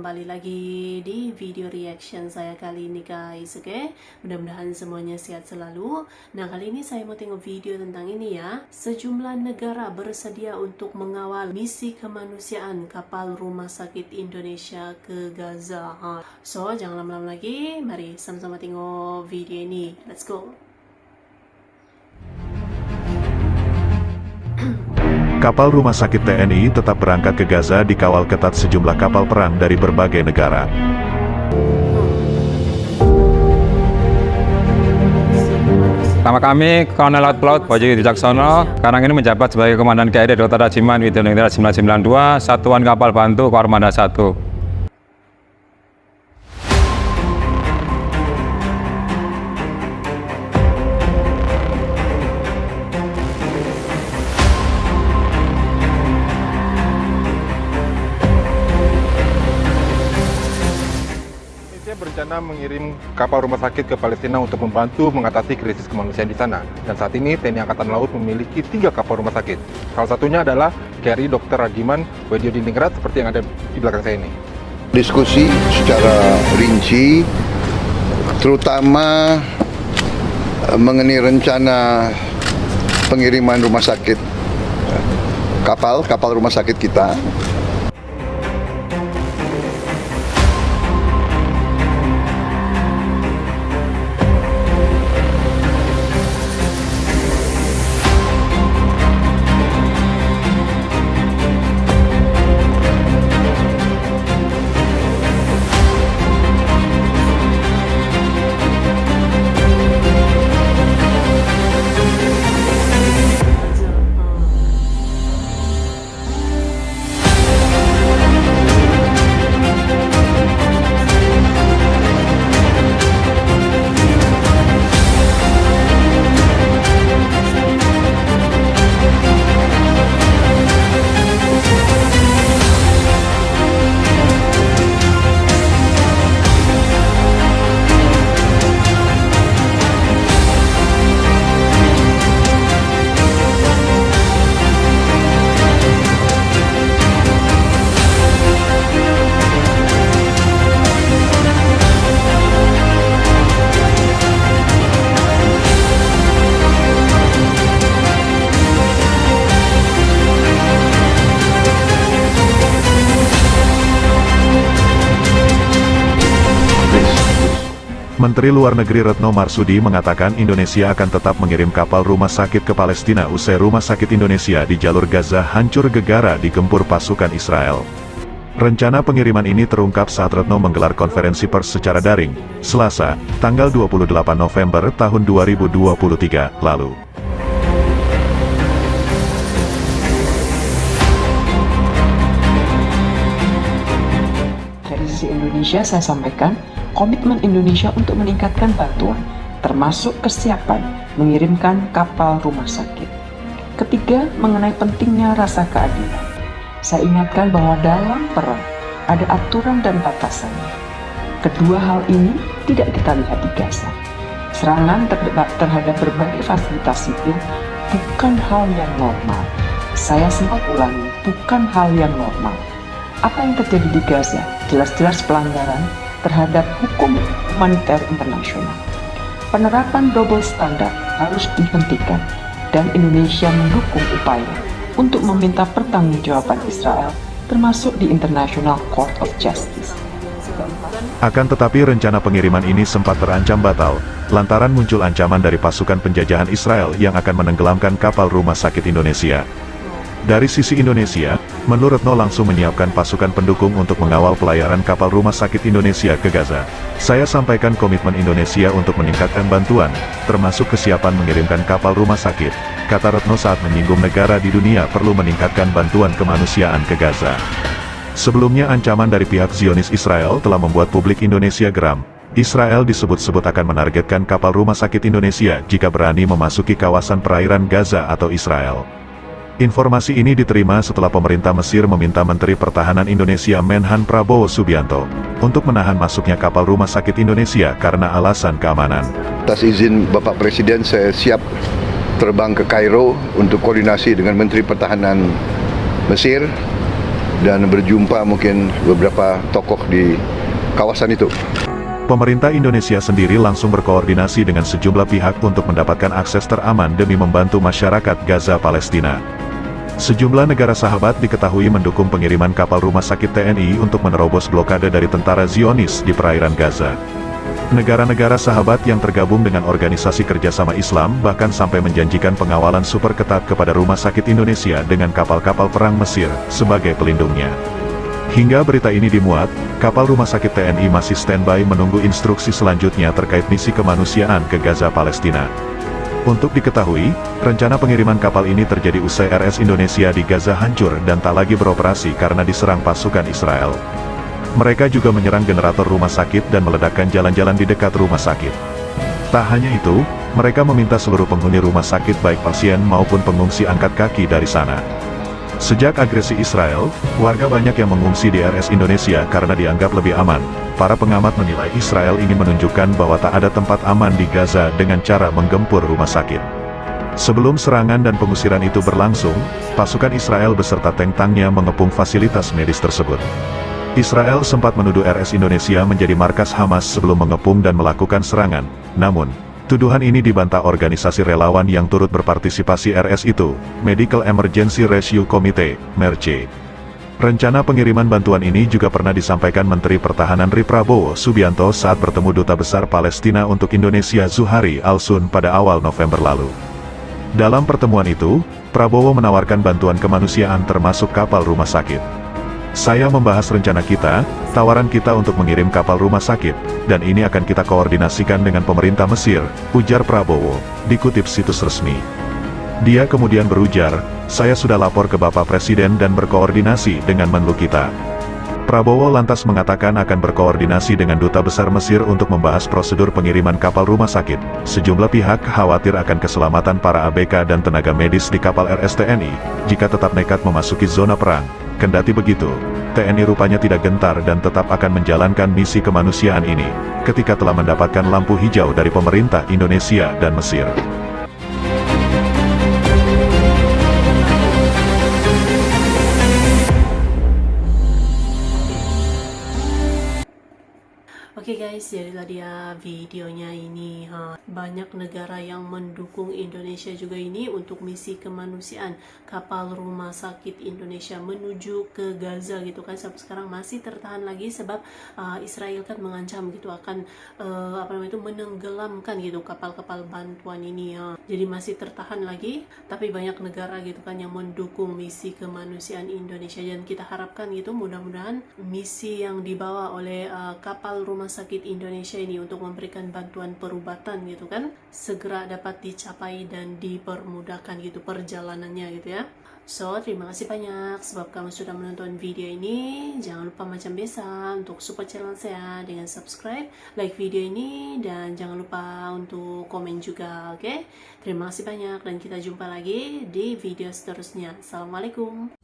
kembali lagi di video reaction saya kali ini guys, oke? Mudah-mudahan semuanya sehat selalu. Nah, kali ini saya mau tengok video tentang ini ya. Sejumlah negara bersedia untuk mengawal misi kemanusiaan kapal rumah sakit Indonesia ke Gaza. So, jangan lama-lama lagi, mari sama-sama tengok video ini. Let's go! Kapal rumah sakit TNI tetap berangkat ke Gaza dikawal ketat sejumlah kapal perang dari berbagai negara. Nama kami Kolonel Laut Pelaut Boyo Wijaksono, sekarang ini menjabat sebagai Komandan KRI Dr. Rajiman Widyaningrat 992, Satuan Kapal Bantu Kormada 1. Berencana mengirim kapal rumah sakit ke Palestina untuk membantu mengatasi krisis kemanusiaan di sana. Dan saat ini TNI Angkatan Laut memiliki 3 kapal rumah sakit. Salah satunya adalah KRI Dr. Rajiman Widyaningrat seperti yang ada di belakang saya ini. Diskusi secara rinci, terutama mengenai rencana pengiriman rumah sakit kapal rumah sakit kita. Menteri Luar Negeri Retno Marsudi mengatakan Indonesia akan tetap mengirim kapal rumah sakit ke Palestina usai rumah sakit Indonesia di jalur Gaza hancur gegara digempur pasukan Israel. Rencana pengiriman ini terungkap saat Retno menggelar konferensi pers secara daring, Selasa, tanggal 28 November tahun 2023 lalu. Dari sisi Indonesia saya sampaikan komitmen Indonesia untuk meningkatkan bantuan, termasuk kesiapan mengirimkan kapal rumah sakit. Ketiga, mengenai pentingnya rasa keadilan. Saya ingatkan bahwa dalam perang ada aturan dan batasannya. Kedua hal ini tidak kita lihat di Gaza. Serangan terhadap berbagai fasilitas sipil bukan hal yang normal. Saya sempat ulangi, bukan hal yang normal. Apa yang terjadi di Gaza jelas-jelas pelanggaran terhadap hukum humaniter internasional. Penerapan double standar harus dihentikan dan Indonesia mendukung upaya untuk meminta pertanggungjawaban Israel termasuk di International Court of Justice. Akan tetapi rencana pengiriman ini sempat terancam batal, lantaran muncul ancaman dari pasukan penjajahan Israel yang akan menenggelamkan kapal rumah sakit Indonesia. Dari sisi Indonesia, menurut Retno langsung menyiapkan pasukan pendukung untuk mengawal pelayaran kapal rumah sakit Indonesia ke Gaza. Saya sampaikan komitmen Indonesia untuk meningkatkan bantuan, termasuk kesiapan mengirimkan kapal rumah sakit, kata Retno saat menyinggung negara di dunia perlu meningkatkan bantuan kemanusiaan ke Gaza. Sebelumnya ancaman dari pihak Zionis Israel telah membuat publik Indonesia geram. Israel disebut-sebut akan menargetkan kapal rumah sakit Indonesia jika berani memasuki kawasan perairan Gaza atau Israel. Informasi ini diterima setelah pemerintah Mesir meminta Menteri Pertahanan Indonesia Menhan Prabowo Subianto untuk menahan masuknya kapal rumah sakit Indonesia karena alasan keamanan. Atas izin Bapak Presiden, saya siap terbang ke Kairo untuk koordinasi dengan Menteri Pertahanan Mesir dan berjumpa mungkin beberapa tokoh di kawasan itu. Pemerintah Indonesia sendiri langsung berkoordinasi dengan sejumlah pihak untuk mendapatkan akses teraman demi membantu masyarakat Gaza Palestina. Sejumlah negara sahabat diketahui mendukung pengiriman kapal rumah sakit TNI untuk menerobos blokade dari tentara Zionis di perairan Gaza. Negara-negara sahabat yang tergabung dengan Organisasi Kerjasama Islam bahkan sampai menjanjikan pengawalan super ketat kepada rumah sakit Indonesia dengan kapal-kapal perang Mesir sebagai pelindungnya. Hingga berita ini dimuat, kapal rumah sakit TNI masih standby menunggu instruksi selanjutnya terkait misi kemanusiaan ke Gaza Palestina. Untuk diketahui, rencana pengiriman kapal ini terjadi usai RS Indonesia di Gaza hancur dan tak lagi beroperasi karena diserang pasukan Israel. Mereka juga menyerang generator rumah sakit dan meledakkan jalan-jalan di dekat rumah sakit. Tak hanya itu, mereka meminta seluruh penghuni rumah sakit baik pasien maupun pengungsi angkat kaki dari sana. Sejak agresi Israel, warga banyak yang mengungsi di RS Indonesia karena dianggap lebih aman. Para pengamat menilai Israel ingin menunjukkan bahwa tak ada tempat aman di Gaza dengan cara menggempur rumah sakit. Sebelum serangan dan pengusiran itu berlangsung, pasukan Israel beserta tank-tanknya mengepung fasilitas medis tersebut. Israel sempat menuduh RS Indonesia menjadi markas Hamas sebelum mengepung dan melakukan serangan. Namun, tuduhan ini dibantah organisasi relawan yang turut berpartisipasi RS itu, Medical Emergency Rescue Committee, MERC. Rencana pengiriman bantuan ini juga pernah disampaikan Menteri Pertahanan RI Prabowo Subianto saat bertemu Duta Besar Palestina untuk Indonesia Zuhari Al-Sun pada awal November lalu. Dalam pertemuan itu, Prabowo menawarkan bantuan kemanusiaan termasuk kapal rumah sakit. Saya membahas rencana kita, tawaran kita untuk mengirim kapal rumah sakit, dan ini akan kita koordinasikan dengan pemerintah Mesir, ujar Prabowo, dikutip situs resmi. Dia kemudian berujar, saya sudah lapor ke Bapak Presiden dan berkoordinasi dengan Menlu kita. Prabowo lantas mengatakan akan berkoordinasi dengan Duta Besar Mesir untuk membahas prosedur pengiriman kapal rumah sakit. Sejumlah pihak khawatir akan keselamatan para ABK dan tenaga medis di kapal RS TNI, jika tetap nekat memasuki zona perang. Kendati begitu, TNI rupanya tidak gentar dan tetap akan menjalankan misi kemanusiaan ini, ketika telah mendapatkan lampu hijau dari pemerintah Indonesia dan Mesir. Oke guys, jadilah dia videonya ini. Banyak negara yang mendukung Indonesia juga ini untuk misi kemanusiaan kapal rumah sakit Indonesia menuju ke Gaza gitu kan. Sampai sekarang masih tertahan lagi sebab Israel kan mengancam gitu akan menenggelamkan gitu kapal-kapal bantuan ini. Jadi masih tertahan lagi, tapi banyak negara gitu kan yang mendukung misi kemanusiaan Indonesia, dan kita harapkan gitu mudah-mudahan misi yang dibawa oleh kapal rumah sakit Indonesia ini untuk memberikan bantuan perubatan gitu kan segera dapat dicapai dan dipermudahkan gitu perjalanannya gitu ya. So, terima kasih banyak sebab kamu sudah menonton video ini. Jangan lupa macam biasa untuk support channel saya dengan subscribe, like video ini, dan jangan lupa untuk komen juga, oke? Terima kasih banyak dan kita jumpa lagi di video seterusnya. Assalamualaikum.